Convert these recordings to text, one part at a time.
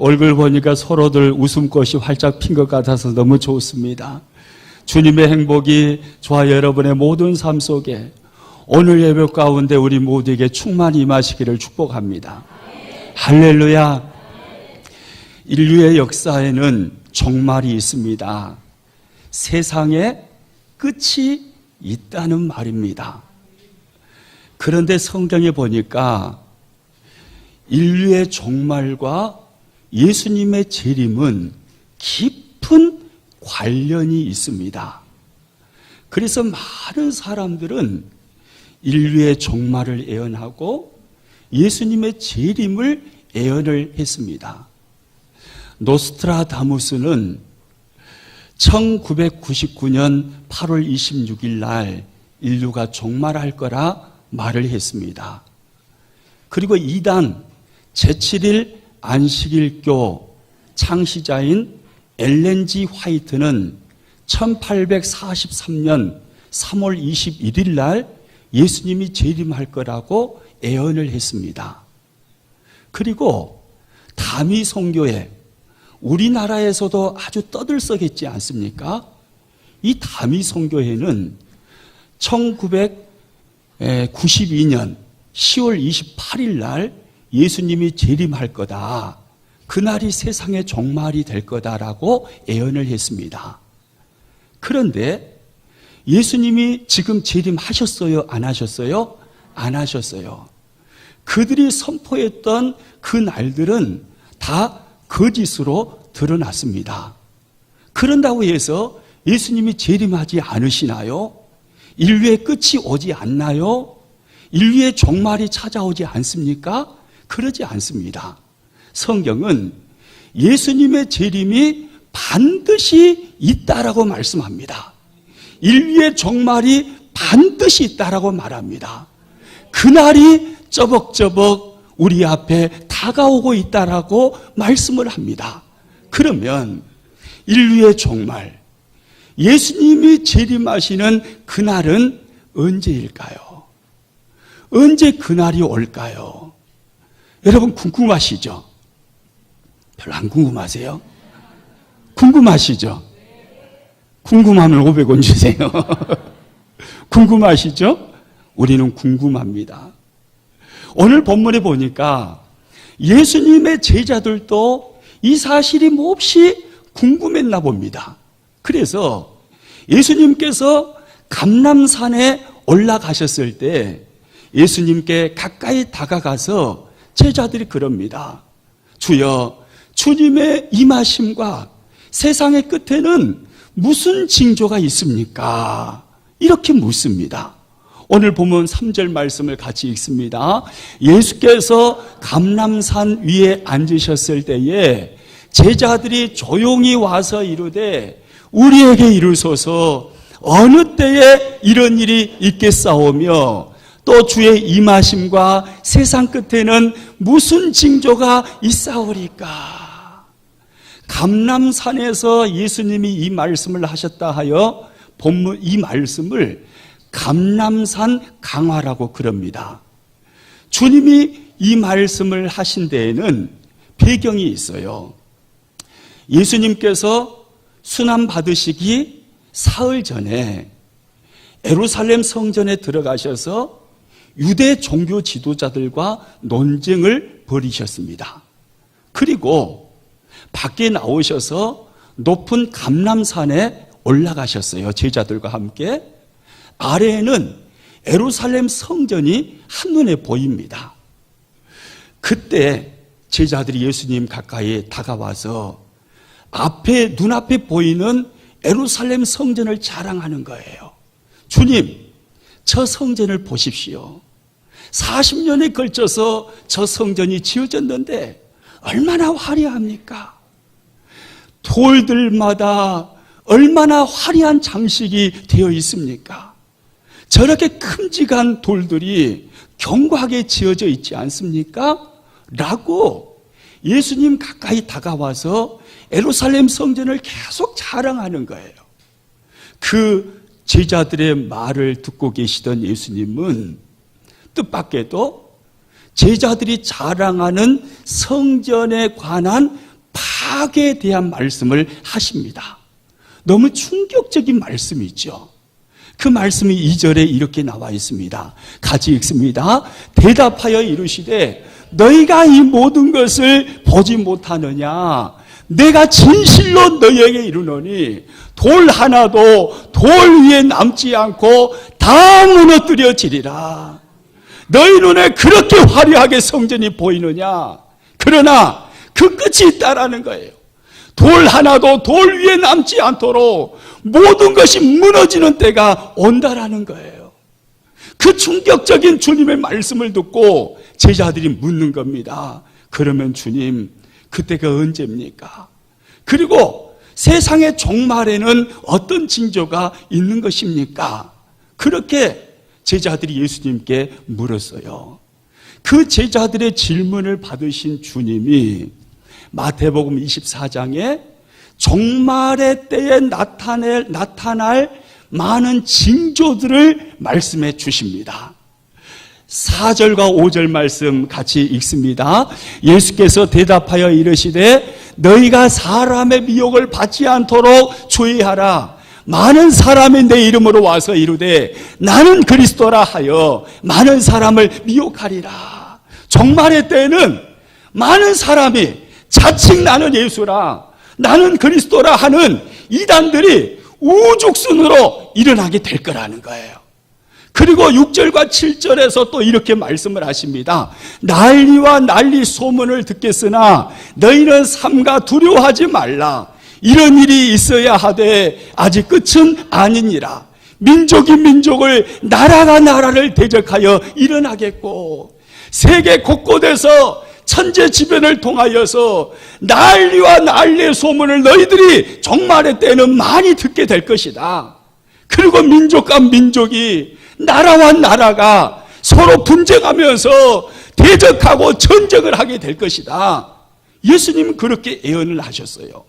얼굴 보니까 서로들 웃음꽃이 활짝 핀 것 같아서 너무 좋습니다. 주님의 행복이 저와 여러분의 모든 삶 속에 오늘 예배 가운데 우리 모두에게 충만히 임하시기를 축복합니다. 할렐루야. 인류의 역사에는 종말이 있습니다. 세상에 끝이 있다는 말입니다. 그런데 성경에 보니까 인류의 종말과 예수님의 재림은 깊은 관련이 있습니다. 그래서 많은 사람들은 인류의 종말을 예언하고 예수님의 재림을 예언을 했습니다. 노스트라다무스는 1999년 8월 26일 날 인류가 종말할 거라 말을 했습니다. 그리고 이단 제7일 안식일교 창시자인 엘렌 G 화이트는 1843년 3월 21일 날 예수님이 재림할 거라고 예언을 했습니다. 그리고 다미 선교회, 우리나라에서도 아주 떠들썩했지 않습니까? 이 다미 선교회는 1992년 10월 28일 날 예수님이 재림할 거다. 그날이 세상의 종말이 될 거다라고 예언을 했습니다. 그런데 예수님이 지금 재림하셨어요? 안 하셨어요? 안 하셨어요. 그들이 선포했던 그 날들은 다 거짓으로 드러났습니다. 그런다고 해서 예수님이 재림하지 않으시나요? 인류의 끝이 오지 않나요? 인류의 종말이 찾아오지 않습니까? 그러지 않습니다. 성경은 예수님의 재림이 반드시 있다라고 말씀합니다. 인류의 종말이 반드시 있다라고 말합니다. 그날이 쩌벅쩌벅 우리 앞에 다가오고 있다라고 말씀을 합니다. 그러면 인류의 종말, 예수님이 재림하시는 그날은 언제일까요? 언제 그날이 올까요? 여러분 궁금하시죠? 별로 안 궁금하세요? 궁금하시죠? 궁금하면 500원 주세요. 궁금하시죠? 우리는 궁금합니다. 오늘 본문에 보니까 예수님의 제자들도 이 사실이 몹시 궁금했나 봅니다. 그래서 예수님께서 감람산에 올라가셨을 때 예수님께 가까이 다가가서 제자들이 그럽니다. 주여, 주님의 임하심과 세상의 끝에는 무슨 징조가 있습니까? 이렇게 묻습니다. 오늘 보면 3절 말씀을 같이 읽습니다. 예수께서 감람산 위에 앉으셨을 때에 제자들이 조용히 와서 이르되 우리에게 이르소서 어느 때에 이런 일이 있겠사오며 또 주의 임하심과 세상 끝에는 무슨 징조가 있사오리까? 감람산에서 예수님이 이 말씀을 하셨다 하여 본문 이 말씀을 감람산 강화라고 그럽니다. 주님이 이 말씀을 하신 데에는 배경이 있어요. 예수님께서 순환 받으시기 사흘 전에 예루살렘 성전에 들어가셔서 유대 종교 지도자들과 논쟁을 벌이셨습니다. 그리고 밖에 나오셔서 높은 감람산에 올라가셨어요. 제자들과 함께. 아래에는 예루살렘 성전이 한눈에 보입니다. 그때 제자들이 예수님 가까이 다가와서 눈앞에 보이는 예루살렘 성전을 자랑하는 거예요. 주님, 저 성전을 보십시오. 40년에 걸쳐서 저 성전이 지어졌는데 얼마나 화려합니까? 돌들마다 얼마나 화려한 장식이 되어 있습니까? 저렇게 큼직한 돌들이 견고하게 지어져 있지 않습니까? 라고 예수님 가까이 다가와서 예루살렘 성전을 계속 자랑하는 거예요. 그 제자들의 말을 듣고 계시던 예수님은 뜻밖에도 제자들이 자랑하는 성전에 관한 악에 대한 말씀을 하십니다. 너무 충격적인 말씀이죠. 그 말씀이 2절에 이렇게 나와 있습니다. 같이 읽습니다. 대답하여 이르시되 너희가 이 모든 것을 보지 못하느냐? 내가 진실로 너희에게 이르노니 돌 하나도 돌 위에 남지 않고 다 무너뜨려지리라. 너희 눈에 그렇게 화려하게 성전이 보이느냐? 그러나 그 끝이 있다라는 거예요. 돌 하나도 돌 위에 남지 않도록 모든 것이 무너지는 때가 온다라는 거예요. 그 충격적인 주님의 말씀을 듣고 제자들이 묻는 겁니다. 그러면 주님, 그때가 언제입니까? 그리고 세상의 종말에는 어떤 징조가 있는 것입니까? 그렇게 제자들이 예수님께 물었어요. 그 제자들의 질문을 받으신 주님이 마태복음 24장에 종말의 때에 나타날 많은 징조들을 말씀해 주십니다. 4절과 5절 말씀 같이 읽습니다. 예수께서 대답하여 이르시되 너희가 사람의 미혹을 받지 않도록 주의하라. 많은 사람이 내 이름으로 와서 이르되 나는 그리스도라 하여 많은 사람을 미혹하리라. 종말의 때에는 많은 사람이 자칭 나는 예수라, 나는 그리스도라 하는 이단들이 우죽순으로 일어나게 될 거라는 거예요. 그리고 6절과 7절에서 또 이렇게 말씀을 하십니다. 난리와 난리 소문을 듣겠으나 너희는 삼가 두려워하지 말라. 이런 일이 있어야 하되 아직 끝은 아니니라. 민족이 민족을, 나라가 나라를 대적하여 일어나겠고 세계 곳곳에서 천재지변을 통하여서 난리와 난리의 소문을 너희들이 종말의 때는 많이 듣게 될 것이다. 그리고 민족과 민족이, 나라와 나라가 서로 분쟁하면서 대적하고 전쟁을 하게 될 것이다. 예수님은 그렇게 예언을 하셨어요.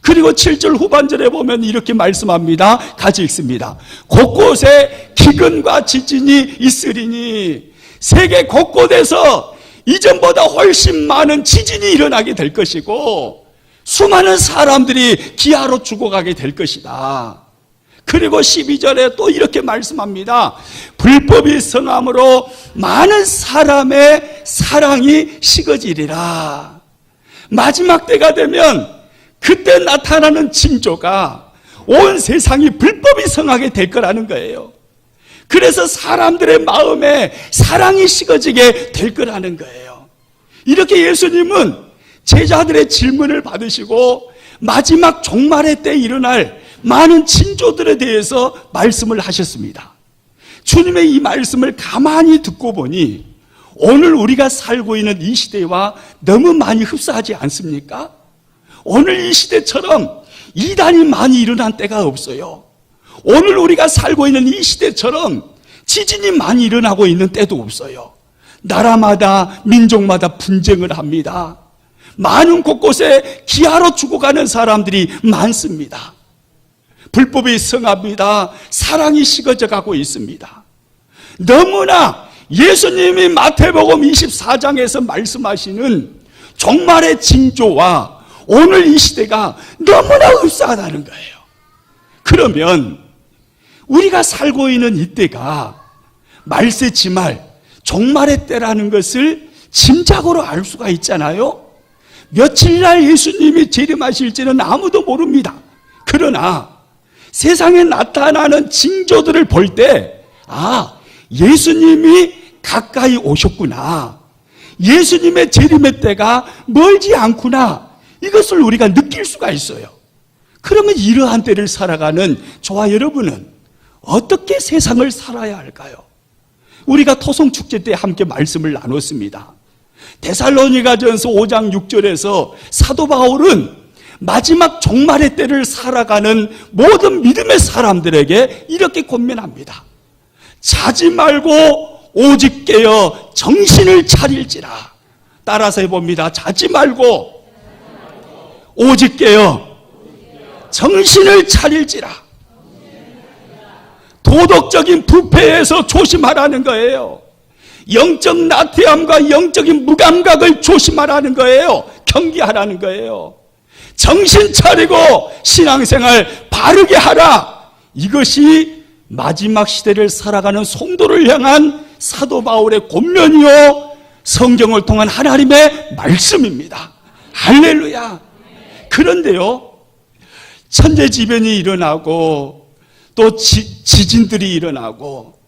그리고 7절 후반절에 보면 이렇게 말씀합니다. 같이 읽습니다. 곳곳에 기근과 지진이 있으리니 세계 곳곳에서 이전보다 훨씬 많은 지진이 일어나게 될 것이고 수많은 사람들이 기아로 죽어가게 될 것이다. 그리고 12절에 또 이렇게 말씀합니다. 불법이 성함으로 많은 사람의 사랑이 식어지리라. 마지막 때가 되면 그때 나타나는 징조가 온 세상이 불법이 성하게 될 거라는 거예요. 그래서 사람들의 마음에 사랑이 식어지게 될 거라는 거예요. 이렇게 예수님은 제자들의 질문을 받으시고 마지막 종말의 때 일어날 많은 징조들에 대해서 말씀을 하셨습니다. 주님의 이 말씀을 가만히 듣고 보니 오늘 우리가 살고 있는 이 시대와 너무 많이 흡사하지 않습니까? 오늘 이 시대처럼 이단이 많이 일어난 때가 없어요. 오늘 우리가 살고 있는 이 시대처럼 지진이 많이 일어나고 있는 때도 없어요. 나라마다 민족마다 분쟁을 합니다. 많은 곳곳에 기아로 죽어가는 사람들이 많습니다. 불법이 성합니다. 사랑이 식어져 가고 있습니다. 너무나 예수님이 마태복음 24장에서 말씀하시는 종말의 징조와 오늘 이 시대가 너무나 흡사하다는 거예요. 그러면 우리가 살고 있는 이때가 말세지말 종말의 때라는 것을 짐작으로 알 수가 있잖아요. 며칠날 예수님이 재림하실지는 아무도 모릅니다. 그러나 세상에 나타나는 징조들을 볼 때 예수님이 가까이 오셨구나, 예수님의 재림의 때가 멀지 않구나, 이것을 우리가 느낄 수가 있어요. 그러면 이러한 때를 살아가는 저와 여러분은 어떻게 세상을 살아야 할까요? 우리가 토성축제 때 함께 말씀을 나눴습니다. 데살로니가전서 5장 6절에서 사도 바울은 마지막 종말의 때를 살아가는 모든 믿음의 사람들에게 이렇게 권면합니다. 자지 말고 오직 깨어 정신을 차릴지라. 따라서 해봅니다. 자지 말고 오직 깨어 정신을 차릴지라. 도덕적인 부패에서 조심하라는 거예요. 영적 나태함과 영적인 무감각을 조심하라는 거예요. 경계하라는 거예요. 정신 차리고 신앙생활 바르게 하라. 이것이 마지막 시대를 살아가는 성도를 향한 사도 바울의 권면이요, 성경을 통한 하나님의 말씀입니다. 할렐루야. 그런데요, 천재지변이 일어나고 또 지진들이 일어나고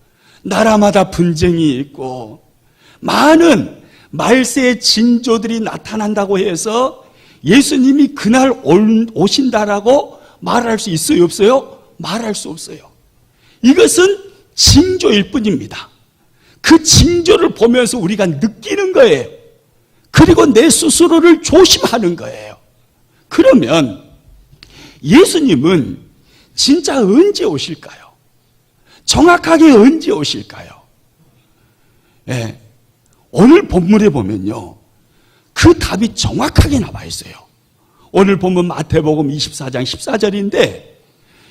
나라마다 분쟁이 있고 많은 말세의 징조들이 나타난다고 해서 예수님이 그날 오신다라고 말할 수 있어요, 없어요? 말할 수 없어요. 이것은 징조일 뿐입니다. 그 징조를 보면서 우리가 느끼는 거예요. 그리고 내 스스로를 조심하는 거예요. 그러면 예수님은 진짜 언제 오실까요? 정확하게 언제 오실까요? 네. 오늘 본문에 보면요, 그 답이 정확하게 나와 있어요. 오늘 본문 마태복음 24장 14절인데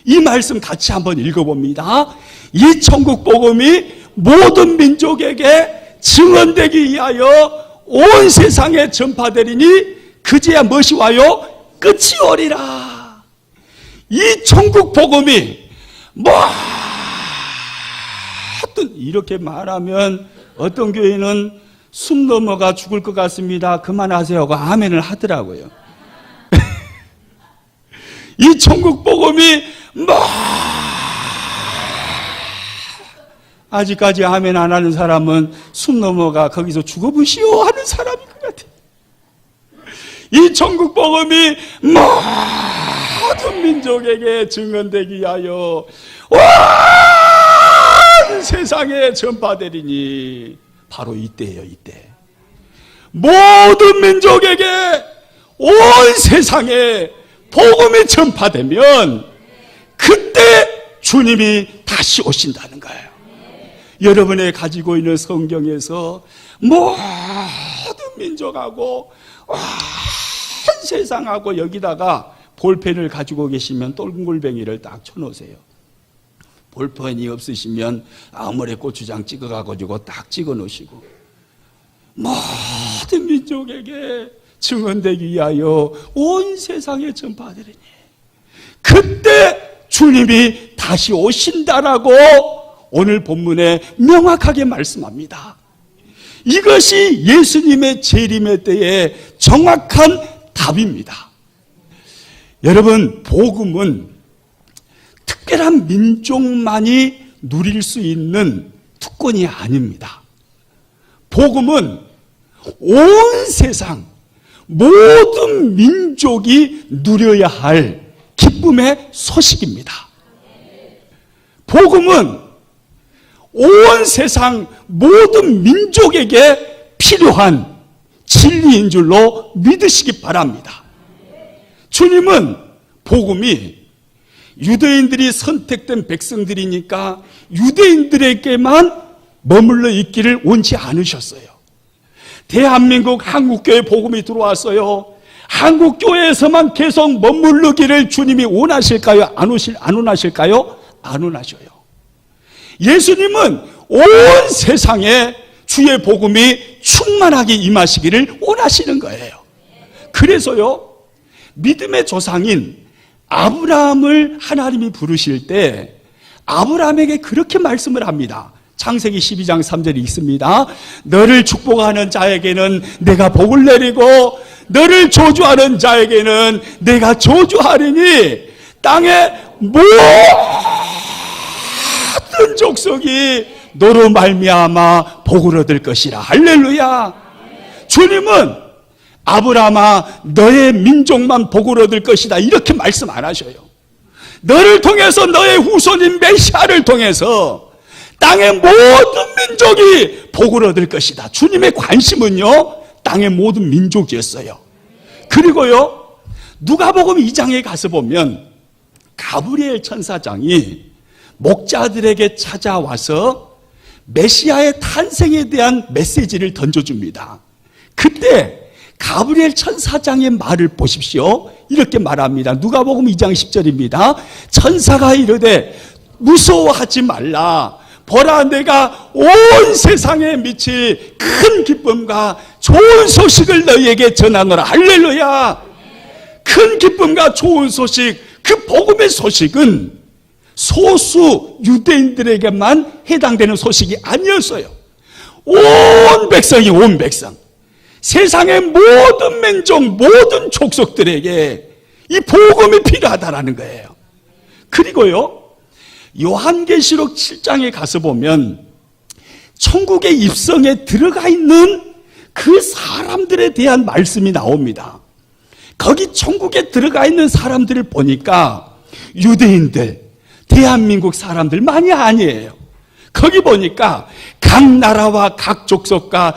이 말씀 같이 한번 읽어봅니다. 이 천국 복음이 모든 민족에게 증언되기 위하여 온 세상에 전파되리니 그제야 무엇이 와요? 끝이 오리라. 이 천국 복음이 이렇게 말하면 어떤 교회는 숨 넘어가 죽을 것 같습니다, 그만하세요 하고 아멘을 하더라고요. 이 천국 복음이 아직까지 아멘 안 하는 사람은 숨 넘어가 거기서 죽어보시오 하는 사람인 것 같아요. 이 천국 복음이 모든 민족에게 증언되기 위하여 온 세상에 전파되리니 바로 이때예요. 이때 모든 민족에게 온 세상에 복음이 전파되면 그때 주님이 다시 오신다는 거예요. 여러분이 가지고 있는 성경에서 모든 민족하고 온 세상하고 여기다가 볼펜을 가지고 계시면 똘굴뱅이를 딱 쳐놓으세요. 볼펜이 없으시면 아무래 고추장 찍어가지고 딱 찍어 놓으시고, 모든 민족에게 증언되기 위하여 온 세상에 전파되리니 그때 주님이 다시 오신다라고 오늘 본문에 명확하게 말씀합니다. 이것이 예수님의 재림의 때의 정확한 답입니다. 여러분, 복음은 특별한 민족만이 누릴 수 있는 특권이 아닙니다. 복음은 온 세상 모든 민족이 누려야 할 기쁨의 소식입니다. 복음은 온 세상 모든 민족에게 필요한 진리인 줄로 믿으시기 바랍니다. 주님은 복음이 유대인들이 선택된 백성들이니까 유대인들에게만 머물러 있기를 원치 않으셨어요. 대한민국 한국교회 복음이 들어왔어요. 한국교회에서만 계속 머무르기를 주님이 원하실까요? 안 원하실까요? 안 원하셔요. 예수님은 온 세상에 주의 복음이 충만하게 임하시기를 원하시는 거예요. 그래서요, 믿음의 조상인 아브라함을 하나님이 부르실 때 아브라함에게 그렇게 말씀을 합니다. 창세기 12장 3절이 있습니다. 너를 축복하는 자에게는 내가 복을 내리고 너를 저주하는 자에게는 내가 저주하리니 땅의 모든 족속이 너로 말미암아 복을 얻을 것이라. 할렐루야. 주님은 아브라함아 너의 민족만 복을 얻을 것이다 이렇게 말씀 안 하셔요. 너를 통해서 너의 후손인 메시아를 통해서 땅의 모든 민족이 복을 얻을 것이다. 주님의 관심은요 땅의 모든 민족이었어요. 그리고요 누가복음 2장에 가서 보면 가브리엘 천사장이 목자들에게 찾아와서 메시아의 탄생에 대한 메시지를 던져줍니다. 그때 가브리엘 천사장의 말을 보십시오. 이렇게 말합니다. 누가복음 2장 10절입니다. 천사가 이르되 무서워하지 말라. 보라 내가 온 세상에 미칠 큰 기쁨과 좋은 소식을 너희에게 전하노라. 할렐루야. 그 큰 기쁨과 좋은 소식, 그 복음의 소식은 소수 유대인들에게만 해당되는 소식이 아니었어요. 온 백성이, 온 백성, 세상의 모든 민족, 모든 족속들에게 이 복음이 필요하다라는 거예요. 그리고요, 요한계시록 7장에 가서 보면 천국의 입성에 들어가 있는 그 사람들에 대한 말씀이 나옵니다. 거기 천국에 들어가 있는 사람들을 보니까 유대인들, 대한민국 사람들만이 아니에요. 거기 보니까 각 나라와 각 족속과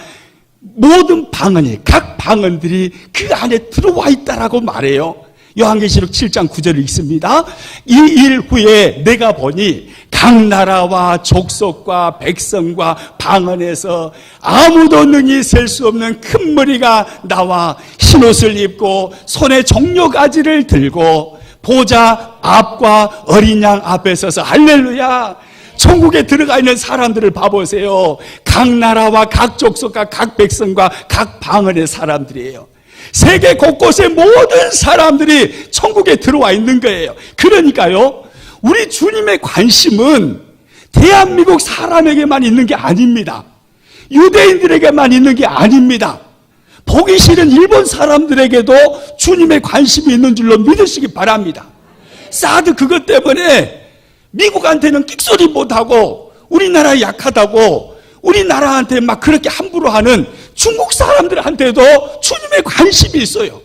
모든 방언이, 각 방언들이 그 안에 들어와 있다라고 말해요. 요한계시록 7장 9절을 읽습니다. 이 일 후에 내가 보니 각 나라와 족속과 백성과 방언에서 아무도 능히 셀 수 없는 큰 무리가 나와 흰옷을 입고 손에 종려가지를 들고 보좌 앞과 어린 양 앞에 서서 할렐루야, 천국에 들어가 있는 사람들을 봐보세요. 각 나라와 각 족속과 각 백성과 각 방언의 사람들이에요. 세계 곳곳의 모든 사람들이 천국에 들어와 있는 거예요. 그러니까요, 우리 주님의 관심은 대한민국 사람에게만 있는 게 아닙니다. 유대인들에게만 있는 게 아닙니다. 보기 싫은 일본 사람들에게도 주님의 관심이 있는 줄로 믿으시기 바랍니다. 사드 그것 때문에 미국한테는 끽소리 못하고 우리나라 약하다고 우리나라한테 막 그렇게 함부로 하는 중국 사람들한테도 주님의 관심이 있어요.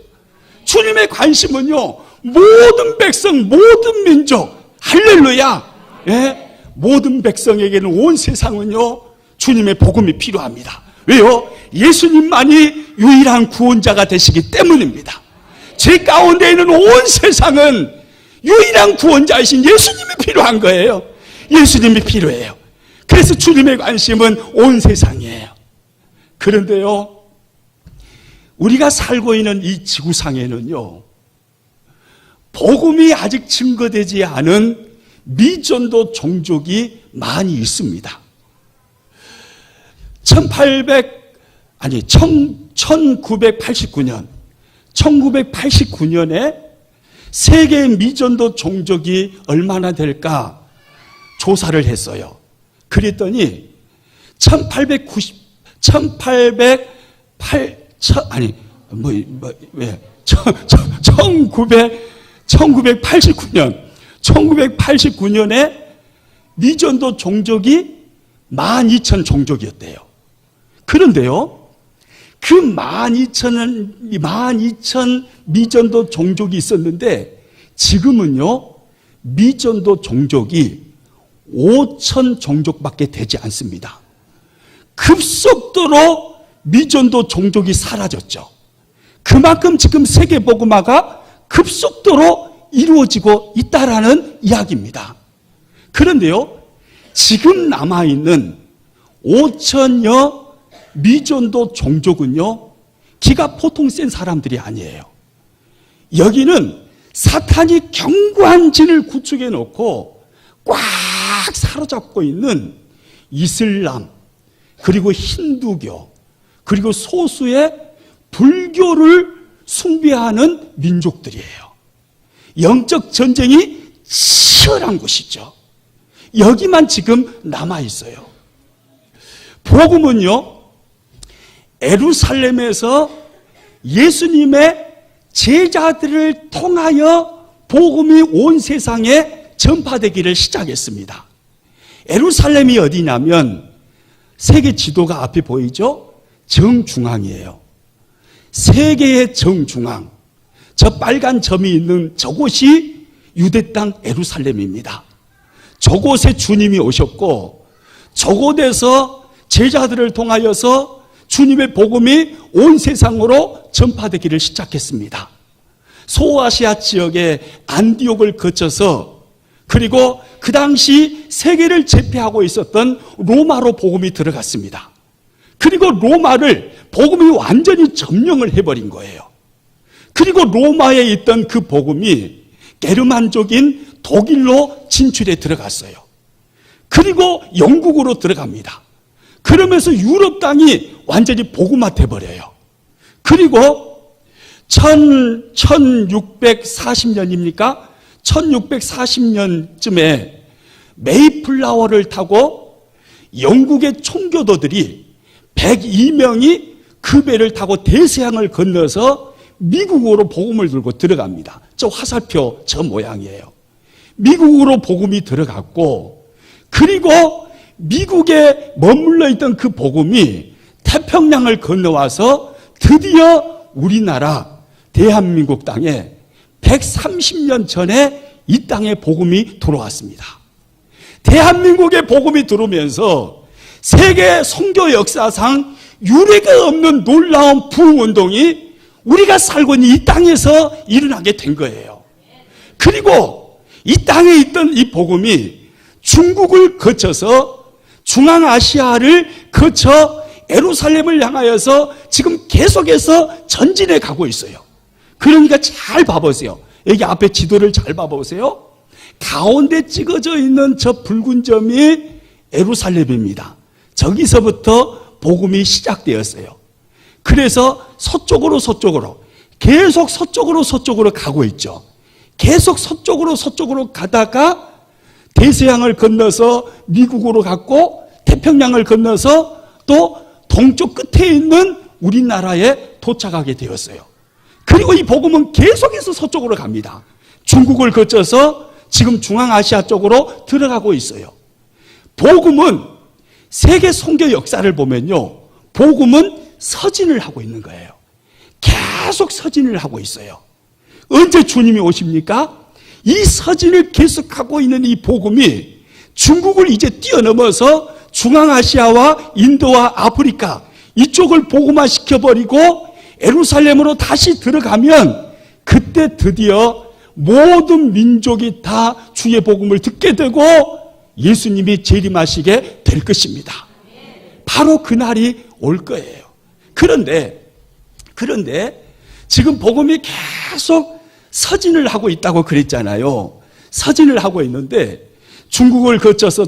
주님의 관심은요, 모든 백성, 모든 민족, 할렐루야, 예? 모든 백성에게는, 온 세상은요, 주님의 복음이 필요합니다. 왜요? 예수님만이 유일한 구원자가 되시기 때문입니다. 제 가운데 있는 온 세상은 유일한 구원자이신 예수님이 필요한 거예요. 예수님이 필요해요. 그래서 주님의 관심은 온 세상이에요. 그런데요, 우리가 살고 있는 이 지구상에는요, 복음이 아직 증거되지 않은 미전도 종족이 많이 있습니다. 1989년에 세계 미전도 종족이 얼마나 될까 조사를 했어요. 그랬더니 1989년에 미전도 종족이 12,000 종족이었대요. 그런데요, 그 12,000 미전도 종족이 있었는데 지금은요, 미전도 종족이 5,000 종족밖에 되지 않습니다. 급속도로 미전도 종족이 사라졌죠. 그만큼 지금 세계복음화가 급속도로 이루어지고 있다라는 이야기입니다. 그런데요, 지금 남아있는 5,000여 미전도 종족은요, 기가 보통 센 사람들이 아니에요. 여기는 사탄이 견고한 진을 구축해 놓고 꽉 사로잡고 있는 이슬람, 그리고 힌두교, 그리고 소수의 불교를 숭배하는 민족들이에요. 영적 전쟁이 치열한 곳이죠. 여기만 지금 남아있어요. 복음은요, 예루살렘에서 예수님의 제자들을 통하여 복음이 온 세상에 전파되기를 시작했습니다. 예루살렘이 어디냐면 세계 지도가 앞에 보이죠? 정중앙이에요. 세계의 정중앙, 저 빨간 점이 있는 저곳이 유대 땅 예루살렘입니다. 저곳에 주님이 오셨고 저곳에서 제자들을 통하여서 주님의 복음이 온 세상으로 전파되기를 시작했습니다. 소아시아 지역의 안디옥을 거쳐서, 그리고 그 당시 세계를 제패하고 있었던 로마로 복음이 들어갔습니다. 그리고 로마를 복음이 완전히 점령을 해버린 거예요. 그리고 로마에 있던 그 복음이 게르만족인 독일로 진출해 들어갔어요. 그리고 영국으로 들어갑니다. 그러면서 유럽 땅이 완전히 복음화 돼버려요. 그리고 1640년입니까? 1640년쯤에 메이플라워를 타고 영국의 총교도들이 102명이 그 배를 타고 대서양을 건너서 미국으로 복음을 들고 들어갑니다. 저 화살표 저 모양이에요. 미국으로 복음이 들어갔고, 그리고 미국에 머물러 있던 그 복음이 태평양을 건너와서 드디어 우리나라 대한민국 땅에 130년 전에 이 땅에 복음이 들어왔습니다. 대한민국에 복음이 들어오면서 세계 선교 역사상 유례가 없는 놀라운 부흥운동이 우리가 살고 있는 이 땅에서 일어나게 된 거예요. 그리고 이 땅에 있던 이 복음이 중국을 거쳐서 중앙아시아를 거쳐 예루살렘을 향하여서 지금 계속해서 전진해 가고 있어요. 그러니까 잘 봐보세요. 여기 앞에 지도를 잘 봐보세요. 가운데 찍어져 있는 저 붉은 점이 예루살렘입니다. 저기서부터 복음이 시작되었어요. 그래서 서쪽으로 계속 서쪽으로 가고 있죠. 계속 서쪽으로 가다가 대서양을 건너서 미국으로 갔고, 태평양을 건너서 또 동쪽 끝에 있는 우리나라에 도착하게 되었어요. 그리고 이 복음은 계속해서 서쪽으로 갑니다. 중국을 거쳐서 지금 중앙아시아 쪽으로 들어가고 있어요. 복음은 세계 선교 역사를 보면요, 복음은 서진을 하고 있는 거예요. 계속 서진을 하고 있어요. 언제 주님이 오십니까? 이 서진을 계속하고 있는 이 복음이 중국을 이제 뛰어넘어서 중앙아시아와 인도와 아프리카 이쪽을 복음화시켜버리고 예루살렘으로 다시 들어가면, 그때 드디어 모든 민족이 다 주의 복음을 듣게 되고 예수님이 재림하시게 될 것입니다. 바로 그날이 올 거예요. 그런데 지금 복음이 계속 서진을 하고 있다고 그랬잖아요. 서진을 하고 있는데 중국을 거쳐서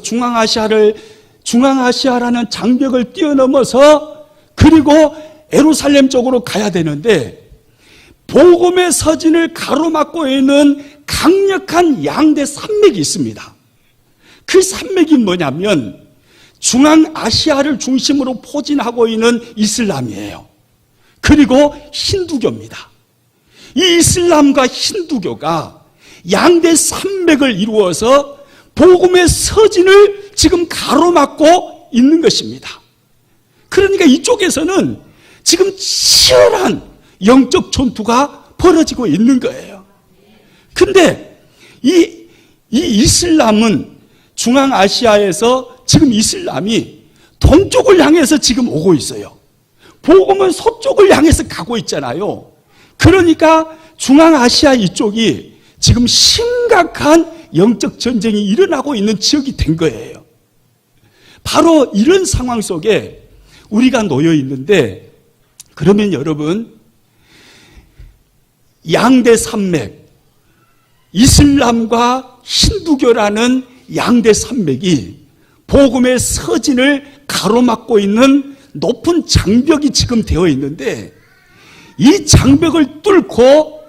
중앙아시아라는 장벽을 뛰어넘어서 그리고 예루살렘 쪽으로 가야 되는데, 복음의 서진을 가로막고 있는 강력한 양대 산맥이 있습니다. 그 산맥이 뭐냐면 중앙아시아를 중심으로 포진하고 있는 이슬람이에요. 그리고 힌두교입니다. 이 이슬람과 힌두교가 양대 산맥을 이루어서 복음의 서진을 지금 가로막고 있는 것입니다. 그러니까 이쪽에서는 지금 치열한 영적 전투가 벌어지고 있는 거예요. 근데 이 이슬람은 중앙아시아에서 지금 이슬람이 동쪽을 향해서 지금 오고 있어요. 복음은 서쪽을 향해서 가고 있잖아요. 그러니까 중앙아시아 이쪽이 지금 심각한 영적 전쟁이 일어나고 있는 지역이 된 거예요. 바로 이런 상황 속에 우리가 놓여 있는데, 그러면 여러분, 양대 산맥, 이슬람과 힌두교라는 양대 산맥이 복음의 서진을 가로막고 있는 높은 장벽이 지금 되어 있는데, 이 장벽을 뚫고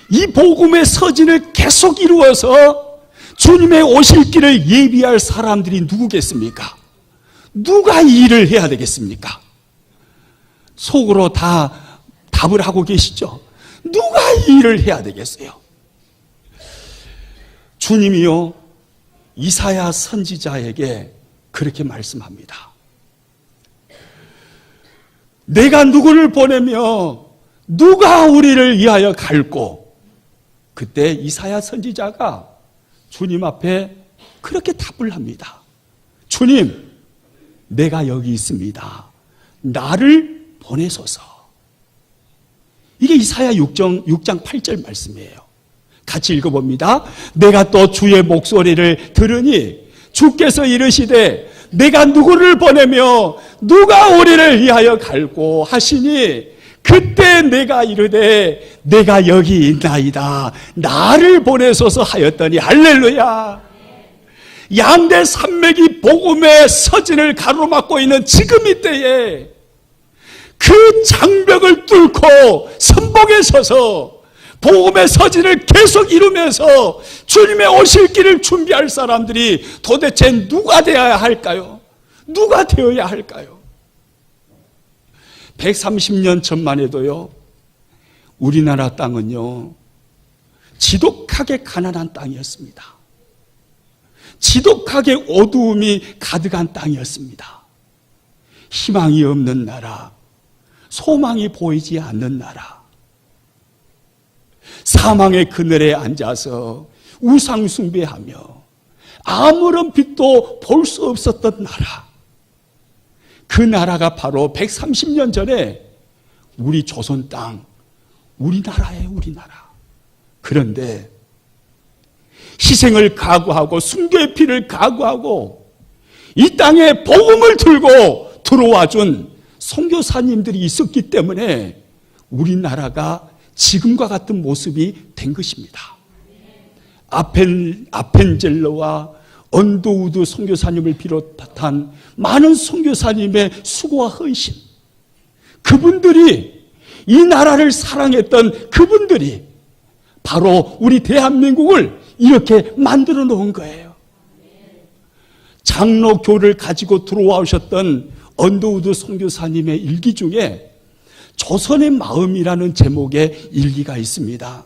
이 복음의 서진을 계속 이루어서 주님의 오실 길을 예비할 사람들이 누구겠습니까? 누가 이 일을 해야 되겠습니까? 속으로 다 답을 하고 계시죠? 누가 이 일을 해야 되겠어요? 주님이요, 이사야 선지자에게 그렇게 말씀합니다. 내가 누구를 보내며 누가 우리를 위하여 갈고? 그때 이사야 선지자가 주님 앞에 그렇게 답을 합니다. 주님, 내가 여기 있습니다. 나를 보내소서. 이게 이사야 6장 8절 말씀이에요. 같이 읽어봅니다. 내가 또 주의 목소리를 들으니 주께서 이르시되 내가 누구를 보내며 누가 우리를 위하여 갈고 하시니, 그때 내가 이르되 내가 여기 있나이다, 나를 보내소서 하였더니, 할렐루야. 양대 산맥이 복음의 서진을 가로막고 있는 지금 이때에 그 장벽을 뚫고 선봉에 서서 복음의 서진을 계속 이루면서 주님의 오실 길을 준비할 사람들이 도대체 누가 되어야 할까요? 누가 되어야 할까요? 130년 전만 해도요, 우리나라 땅은요, 지독하게 가난한 땅이었습니다. 지독하게 어두움이 가득한 땅이었습니다. 희망이 없는 나라, 소망이 보이지 않는 나라, 사망의 그늘에 앉아서 우상 숭배하며 아무런 빛도 볼 수 없었던 나라, 그 나라가 바로 130년 전에 우리 조선 땅, 우리나라예요, 우리나라. 그런데 희생을 각오하고 순교의 피를 각오하고 이 땅에 복음을 들고 들어와 준 선교사님들이 있었기 때문에 우리나라가 지금과 같은 모습이 된 것입니다. 아펜젤러와 언더우드 선교사님을 비롯한 많은 선교사님의 수고와 헌신, 그분들이, 이 나라를 사랑했던 그분들이 바로 우리 대한민국을 이렇게 만들어 놓은 거예요. 장로교를 가지고 들어와 오셨던 언더우드 선교사님의 일기 중에 조선의 마음이라는 제목의 일기가 있습니다.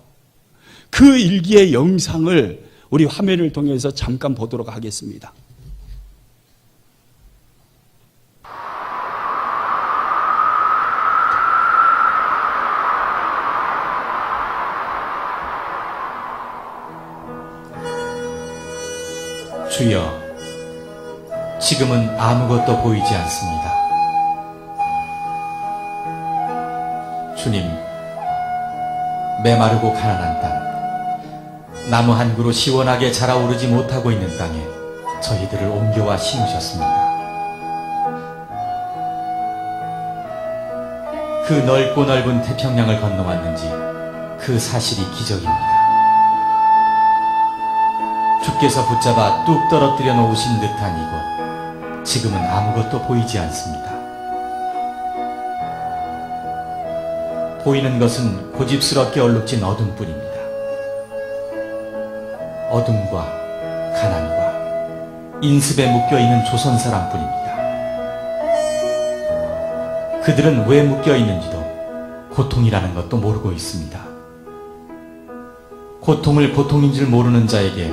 그 일기의 영상을 우리 화면을 통해서 잠깐 보도록 하겠습니다. 주여, 지금은 아무것도 보이지 않습니다. 주님, 메마르고 가난한 땅, 나무 한 그루 시원하게 자라오르지 못하고 있는 땅에 저희들을 옮겨와 심으셨습니다. 그 넓고 넓은 태평양을 건너왔는지 그 사실이 기적입니다. 주께서 붙잡아 뚝 떨어뜨려 놓으신 듯한 이곳, 지금은 아무것도 보이지 않습니다. 보이는 것은 고집스럽게 얼룩진 어둠뿐입니다. 어둠과 가난과 인습에 묶여있는 조선 사람뿐입니다. 그들은 왜 묶여있는지도 고통이라는 것도 모르고 있습니다. 고통을 고통인 줄 모르는 자에게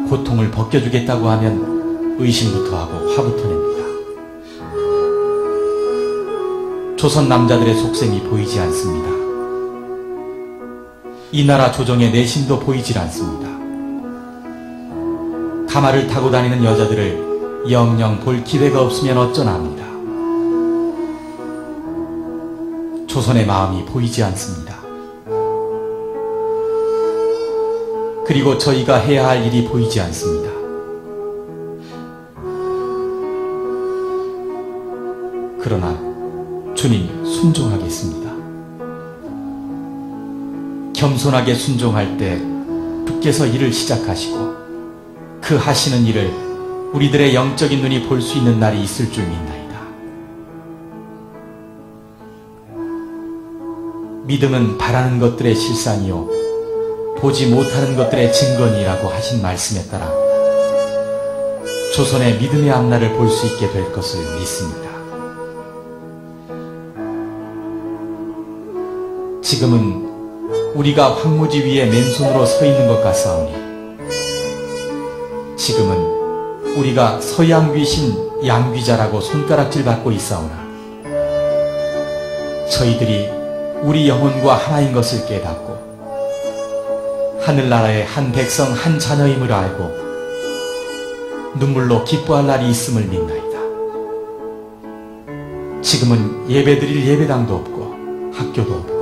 고통을 벗겨주겠다고 하면 의심부터 하고 화부터 냅니다. 조선 남자들의 속셈이 보이지 않습니다. 이 나라 조정의 내심도 보이질 않습니다. 가마를 타고 다니는 여자들을 영영 볼 기회가 없으면 어쩌나 합니다. 조선의 마음이 보이지 않습니다. 그리고 저희가 해야 할 일이 보이지 않습니다. 그러나 주님, 순종하겠습니다. 겸손하게 순종할 때 주께서 일을 시작하시고 그 하시는 일을 우리들의 영적인 눈이 볼 수 있는 날이 있을 줄 믿나이다. 믿음은 바라는 것들의 실상이요 보지 못하는 것들의 증거니라고 하신 말씀에 따라 조선의 믿음의 앞날을 볼 수 있게 될 것을 믿습니다. 지금은 우리가 황무지 위에 맨손으로 서 있는 것 같사오니, 지금은 우리가 서양 귀신 양귀자라고 손가락질 받고 있사오나, 저희들이 우리 영혼과 하나인 것을 깨닫고 하늘나라의 한 백성 한 자녀임을 알고 눈물로 기뻐할 날이 있음을 믿나이다. 지금은 예배드릴 예배당도 없고 학교도 없고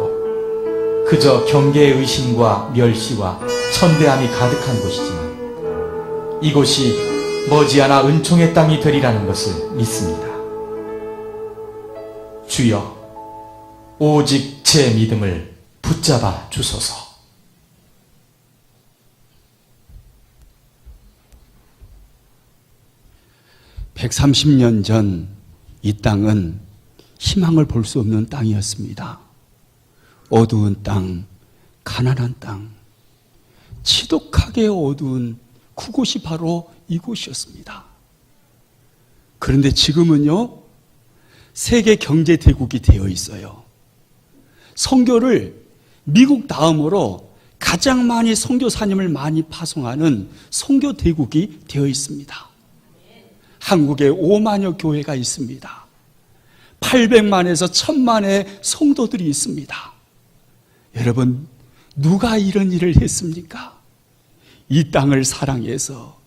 그저 경계의 의심과 멸시와 천대함이 가득한 곳이지만 이곳이 머지않아 은총의 땅이 되리라는 것을 믿습니다. 주여, 오직 제 믿음을 붙잡아 주소서. (130년) 전 이 땅은 희망을 볼 수 없는 땅이었습니다. 어두운 땅, 가난한 땅, 지독하게 어두운 그곳이 바로 이곳이었습니다. 그런데 지금은요, 세계 경제 대국이 되어 있어요. 선교를 미국 다음으로 가장 많이 선교사님을 많이 파송하는 선교 대국이 되어 있습니다. 한국에 5만여 교회가 있습니다. 800만에서 1000만의 성도들이 있습니다. 여러분, 누가 이런 일을 했습니까? 이 땅을 사랑해서,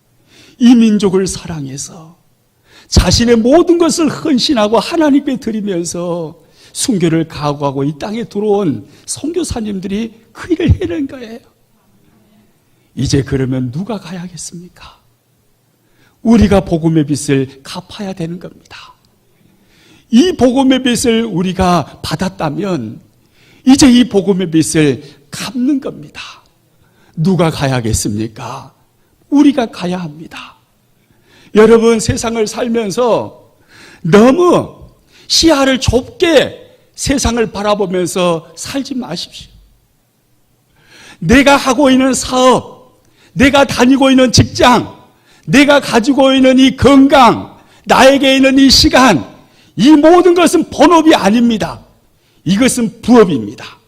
이 민족을 사랑해서 자신의 모든 것을 헌신하고 하나님께 드리면서 순교를 각오하고 이 땅에 들어온 선교사님들이 그 일을 해낸 거예요. 이제 그러면 누가 가야겠습니까? 우리가 복음의 빚을 갚아야 되는 겁니다. 이 복음의 빚을 우리가 받았다면 이제 이 복음의 빚을 갚는 겁니다. 누가 가야겠습니까? 우리가 가야 합니다. 여러분, 세상을 살면서 너무 시야를 좁게 세상을 바라보면서 살지 마십시오. 내가 하고 있는 사업, 내가 다니고 있는 직장, 내가 가지고 있는 이 건강, 나에게 있는 이 시간, 이 모든 것은 본업이 아닙니다. 이것은 부업입니다.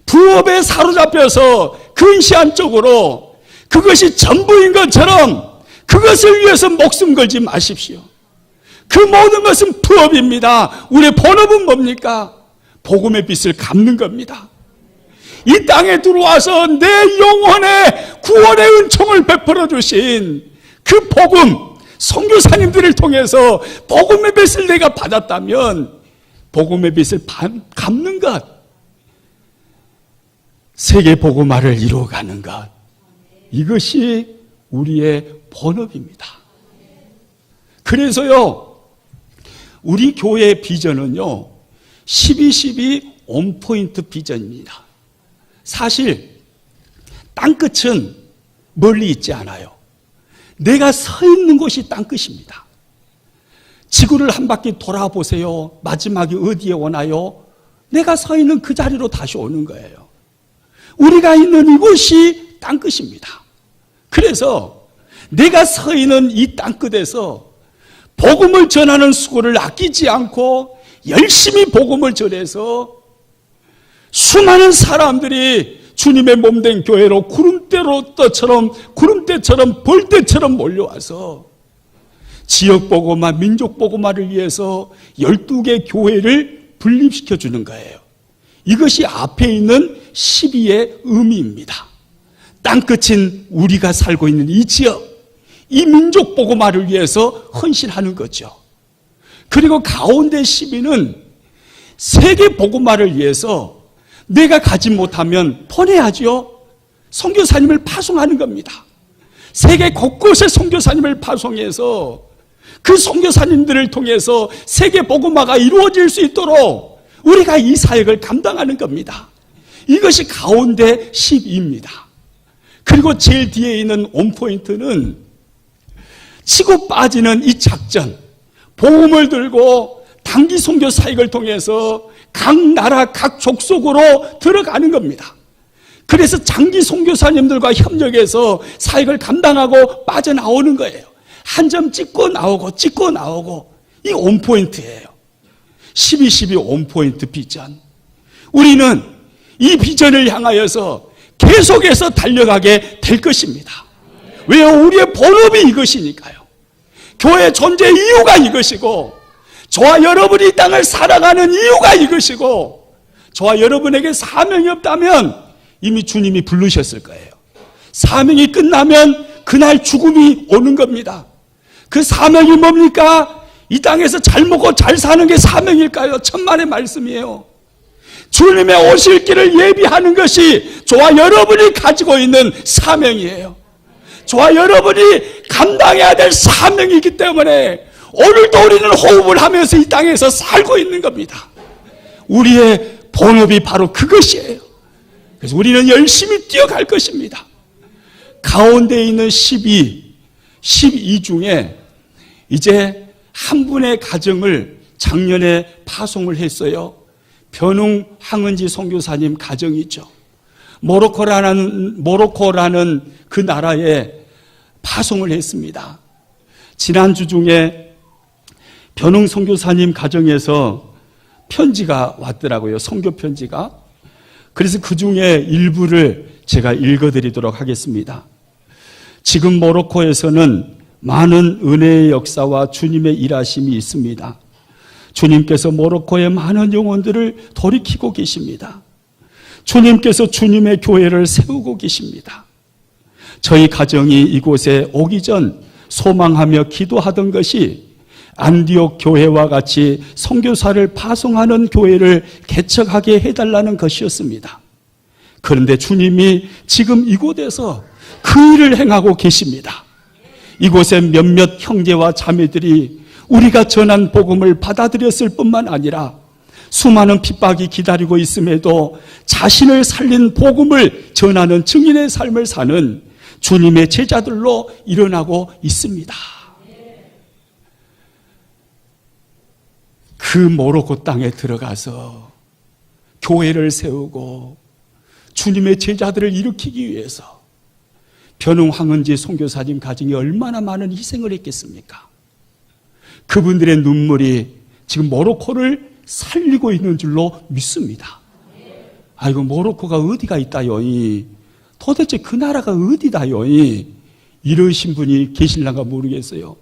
부업에 사로잡혀서 근시안적으로 그것이 전부인 것처럼 그것을 위해서 목숨 걸지 마십시오. 그 모든 것은 부업입니다. 우리의 본업은 뭡니까? 복음의 빚을 갚는 겁니다. 이 땅에 들어와서 내 영혼의 구원의 은총을 베풀어 주신 그 복음, 선교사님들을 통해서 복음의 빚을 내가 받았다면 복음의 빚을 갚는 것, 세계 복음화를 이루어가는 것, 이것이 우리의 본업입니다. 그래서요, 우리 교회의 비전은요, 12-12 온포인트 비전입니다. 사실 땅끝은 멀리 있지 않아요. 내가 서 있는 곳이 땅끝입니다. 지구를 한 바퀴 돌아보세요. 마지막이 어디에 오나요? 내가 서 있는 그 자리로 다시 오는 거예요. 우리가 있는 이곳이 땅끝입니다. 그래서 내가 서 있는 이 땅끝에서 복음을 전하는 수고를 아끼지 않고 열심히 복음을 전해서 수많은 사람들이 주님의 몸된 교회로 구름대처럼 벌떼처럼 몰려와서 지역 복음화, 민족 복음화를 위해서 12개 교회를 분립시켜 주는 거예요. 이것이 앞에 있는 12의 의미입니다. 땅끝인 우리가 살고 있는 이 지역, 이 민족 복음화를 위해서 헌신하는 거죠. 그리고 가운데 12는 세계 복음화를 위해서 내가 가지 못하면 보내야죠. 선교사님을 파송하는 겁니다. 세계 곳곳에 선교사님을 파송해서 그 선교사님들을 통해서 세계 복음화가 이루어질 수 있도록 우리가 이 사역을 감당하는 겁니다. 이것이 가운데 12입니다. 그리고 제일 뒤에 있는 온포인트는 치고 빠지는 이 작전, 복음을 들고 단기 선교 사역을 통해서 각 나라 각 족속으로 들어가는 겁니다. 그래서 장기 선교사님들과 협력해서 사역을 감당하고 빠져나오는 거예요. 한 점 찍고 나오고 이 온포인트예요. 12-12 온포인트 비전. 우리는 이 비전을 향하여서 계속해서 달려가게 될 것입니다. 왜요? 우리의 본업이 이것이니까요. 교회 존재 이유가 이것이고, 저와 여러분이 이 땅을 살아가는 이유가 이것이고, 저와 여러분에게 사명이 없다면 이미 주님이 부르셨을 거예요. 사명이 끝나면 그날 죽음이 오는 겁니다. 그 사명이 뭡니까? 이 땅에서 잘 먹고 잘 사는 게 사명일까요? 천만의 말씀이에요. 주님의 오실 길을 예비하는 것이 저와 여러분이 가지고 있는 사명이에요. 저와 여러분이 감당해야 될 사명이기 때문에 오늘도 우리는 호흡을 하면서 이 땅에서 살고 있는 겁니다. 우리의 본업이 바로 그것이에요. 그래서 우리는 열심히 뛰어갈 것입니다. 가운데 있는 12 중에 이제 한 분의 가정을 작년에 파송을 했어요. 변웅 항은지 선교사님 가정이죠. 모로코라는 그 나라에 파송을 했습니다. 지난주 중에 변웅 선교사님 가정에서 편지가 왔더라고요. 선교 편지가. 그래서 그 중에 일부를 제가 읽어드리도록 하겠습니다. 지금 모로코에서는 많은 은혜의 역사와 주님의 일하심이 있습니다. 주님께서 모로코의 많은 영혼들을 돌이키고 계십니다. 주님께서 주님의 교회를 세우고 계십니다. 저희 가정이 이곳에 오기 전 소망하며 기도하던 것이 안디옥 교회와 같이 선교사를 파송하는 교회를 개척하게 해달라는 것이었습니다. 그런데 주님이 지금 이곳에서 그 일을 행하고 계십니다. 이곳에 몇몇 형제와 자매들이 우리가 전한 복음을 받아들였을 뿐만 아니라 수많은 핍박이 기다리고 있음에도 자신을 살린 복음을 전하는 증인의 삶을 사는 주님의 제자들로 일어나고 있습니다. 그 모로코 땅에 들어가서 교회를 세우고 주님의 제자들을 일으키기 위해서 변웅 황은지 선교사님 가정이 얼마나 많은 희생을 했겠습니까? 그분들의 눈물이 지금 모로코를 살리고 있는 줄로 믿습니다. 아이고, 모로코가 어디가 있다요이? 도대체 그 나라가 어디다요이? 이러신 분이 계실란가 모르겠어요.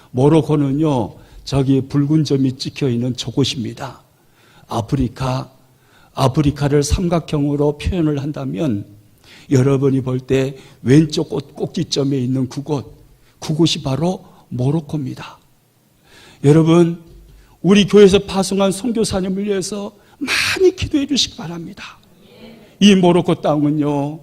모로코는요, 저기 붉은 점이 찍혀 있는 저곳입니다. 아프리카를 삼각형으로 표현을 한다면 여러분이 볼 때 왼쪽 꼭지점에 있는 그곳이 바로 모로코입니다. 여러분, 우리 교회에서 파송한 선교사님을 위해서 많이 기도해 주시기 바랍니다. 이 모로코 땅은요,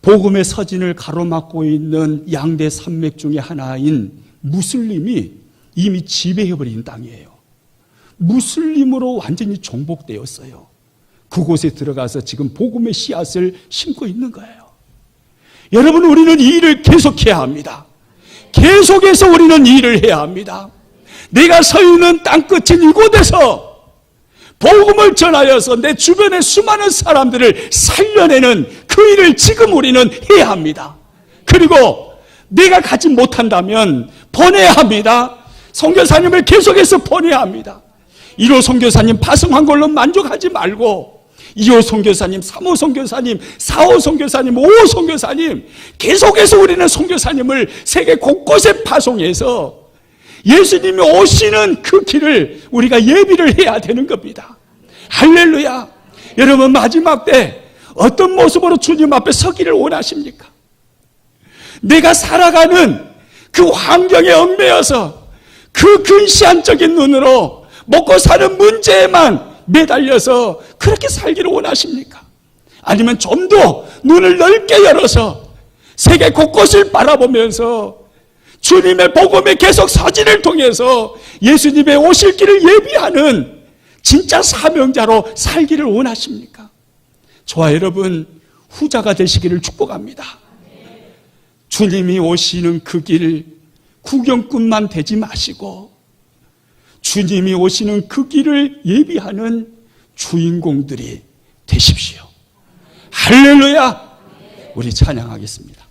복음의 서진을 가로막고 있는 양대 산맥 중에 하나인 무슬림이 이미 지배해버린 땅이에요. 무슬림으로 완전히 정복되었어요. 그곳에 들어가서 지금 복음의 씨앗을 심고 있는 거예요. 여러분, 우리는 이 일을 계속해야 합니다. 계속해서 우리는 이 일을 해야 합니다. 내가 서 있는 땅끝인 이곳에서 복음을 전하여서 내 주변의 수많은 사람들을 살려내는 그 일을 지금 우리는 해야 합니다. 그리고 내가 가지 못한다면 보내야 합니다. 선교사님을 계속해서 보내야 합니다. 1호 선교사님 파송한 걸로 만족하지 말고 2호 선교사님, 3호 선교사님, 4호 선교사님, 5호 선교사님, 계속해서 우리는 선교사님을 세계 곳곳에 파송해서 예수님이 오시는 그 길을 우리가 예비를 해야 되는 겁니다. 할렐루야. 여러분, 마지막 때 어떤 모습으로 주님 앞에 서기를 원하십니까? 내가 살아가는 그 환경에 얽매여서 그 근시안적인 눈으로 먹고 사는 문제에만 매달려서 그렇게 살기를 원하십니까? 아니면 좀 더 눈을 넓게 열어서 세계 곳곳을 바라보면서 주님의 복음의 계속 서진을 통해서 예수님의 오실 길을 예비하는 진짜 사명자로 살기를 원하십니까? 저와 여러분, 후자가 되시기를 축복합니다. 주님이 오시는 그 길 구경꾼만 되지 마시고 주님이 오시는 그 길을 예비하는 주인공들이 되십시오. 할렐루야! 우리 찬양하겠습니다.